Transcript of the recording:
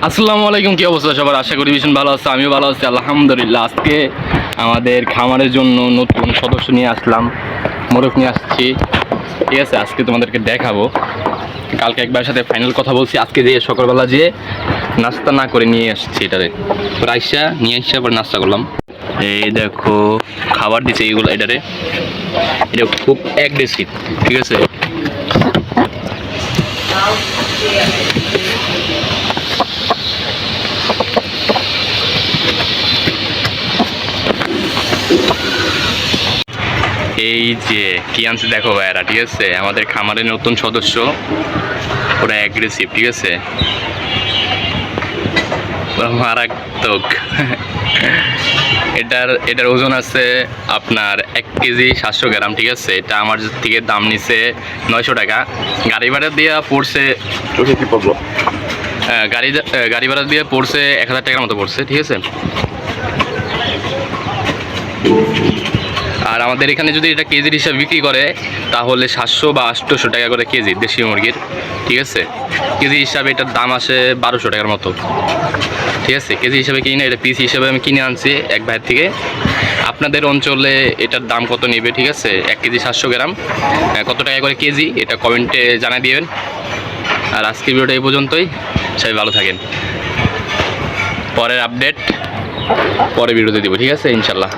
আসসালামু আলাইকুম, কি অবস্থা সবার? আশা করি ভীষণ ভালো আছে, আমিও ভালো আছি আলহামদুলিল্লাহ। আজকে আমাদের খামারের জন্য নতুন সদস্য নিয়ে আসলাম, মোরগ নিয়ে আসছি। ঠিক আছে, আজকে তোমাদেরকে দেখাবো। কালকে একবার সাথে ফাইনাল কথা বলছি, আজকে যে সকালবেলা যে নাস্তা না করে নিয়ে আসছি এটারে, রাইসা নিয়ে আসছি, আবার নাস্তা করলাম। এই দেখো খাবার দিচ্ছে এইগুলো এটারে, এটা খুব অ্যাগ্রেসিভ। ঠিক আছে, এই যে কি আনছে দেখো ভাইয়ারা। ঠিক আছে, আমাদের খামারের নতুন সদস্য, ওরা অ্যাগ্রেসিভ। ঠিক আছে, মারাত্মক। এটার ওজন আছে আপনার 1 কেজি 700 গ্রাম। ঠিক আছে, এটা আমার থেকে দাম নিছে 900 টাকা। গাড়ি ভাড়া দিয়ে পড়ছে, কি পড়লো, গাড়ি ভাড়া দিয়ে পড়ছে 1000 টাকার মতো পড়ছে। ঠিক আছে, আর আমাদের এখানে যদি এটা কেজির হিসাবে বিক্রি করে তাহলে 700 বা 800 টাকা করে কেজি দেশি মুরগির। ঠিক আছে, কেজি হিসাবে এটার দাম আসে 1200 টাকার মতো। ঠিক আছে, কেজি হিসাবে কিনে, এটা পিস হিসাবে আমি কিনে আনছি এক ভাইয়ের থেকে। আপনাদের অঞ্চলে এটার দাম কত নেবে? ঠিক আছে, 1 কেজি 700 গ্রাম কত টাকা করে কেজি, এটা কমেন্টে জানিয়ে দিবেন। আর আজকের ভিডিওটা এই পর্যন্তই, সবাই ভালো থাকেন। পরের আপডেট পরে ভিডিওতে দিব। ঠিক আছে, ইনশাল্লাহ।